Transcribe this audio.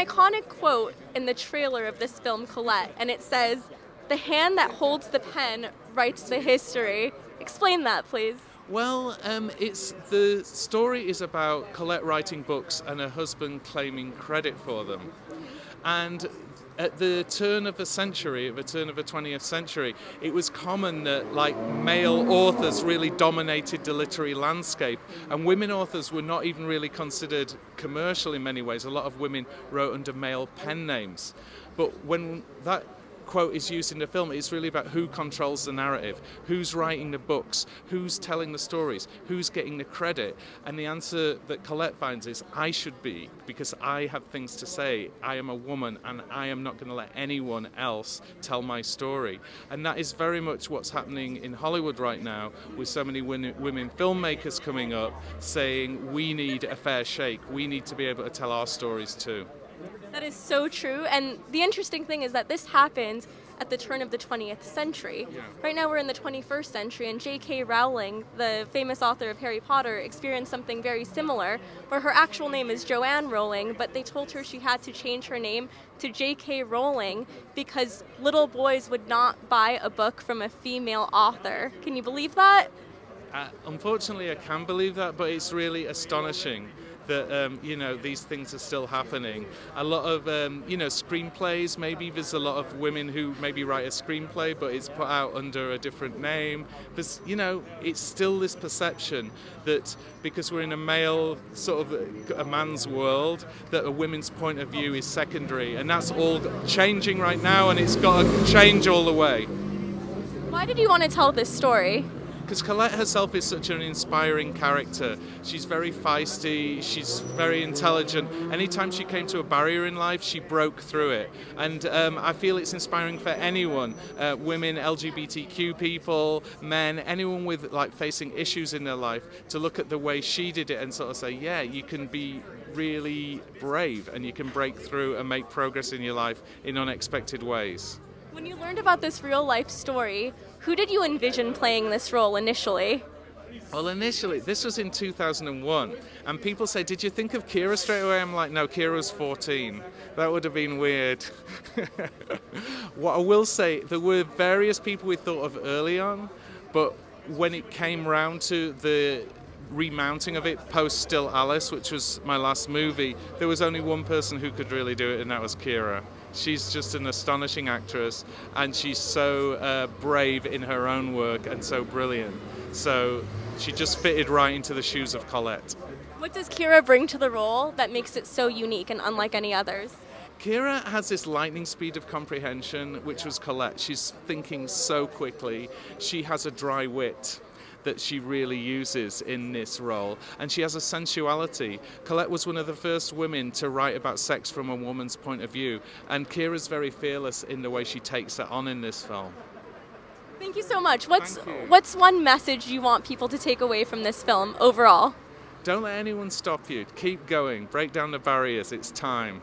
iconic quote in the trailer of this film, Colette, and it says, "The hand that holds the pen writes the history." Explain that, please. Well, the story is about Colette writing books and her husband claiming credit for them. And at the turn of the 20th century, it was common that male authors really dominated the literary landscape, and women authors were not even really considered commercial in many ways. A lot of women wrote under male pen names. But when that quote is used in the film, it's really about who controls the narrative, who's writing the books, who's telling the stories, who's getting the credit. And the answer that Colette finds is, I should be, because I have things to say. I am a woman and I am not going to let anyone else tell my story. And that is very much what's happening in Hollywood right now, with so many women filmmakers coming up saying, we need a fair shake, we need to be able to tell our stories too. That is so true, and the interesting thing is that this happened at the turn of the 20th century. Yeah. Right now we're in the 21st century, and J.K. Rowling, the famous author of Harry Potter, experienced something very similar, where her actual name is Joanne Rowling, but they told her she had to change her name to J.K. Rowling because little boys would not buy a book from a female author. Can you believe that? Unfortunately, I can believe that, but it's really astonishing that these things are still happening. A lot of screenplays, maybe there's a lot of women who maybe write a screenplay but it's put out under a different name. There's, it's still this perception that because we're in a male, sort of a man's world, that a woman's point of view is secondary, and that's all changing right now, and it's got to change all the way. Why did you want to tell this story? Because Colette herself is such an inspiring character. She's very feisty, she's very intelligent. Anytime she came to a barrier in life, she broke through it. And I feel it's inspiring for anyone, women, LGBTQ people, men, anyone with facing issues in their life, to look at the way she did it and sort of say, yeah, you can be really brave and you can break through and make progress in your life in unexpected ways. When you learned about this real-life story, who did you envision playing this role initially? Well, initially, this was in 2001, and people say, did you think of Kira straight away? I'm like, no, Kira was 14. That would have been weird. What I will say, there were various people we thought of early on, but when it came round to the remounting of it post Still Alice, which was my last movie, there was only one person who could really do it, and that was Kira. She's just an astonishing actress, and she's so brave in her own work and so brilliant. So she just fitted right into the shoes of Colette. What does Kira bring to the role that makes it so unique and unlike any others? Kira has this lightning speed of comprehension, which was Colette. She's thinking so quickly. She has a dry wit that she really uses in this role, and she has a sensuality. Colette was one of the first women to write about sex from a woman's point of view, and Kira's very fearless in the way she takes it on in this film. Thank you so much. What's one message you want people to take away from this film overall? Don't let anyone stop you. Keep going. Break down the barriers. It's time.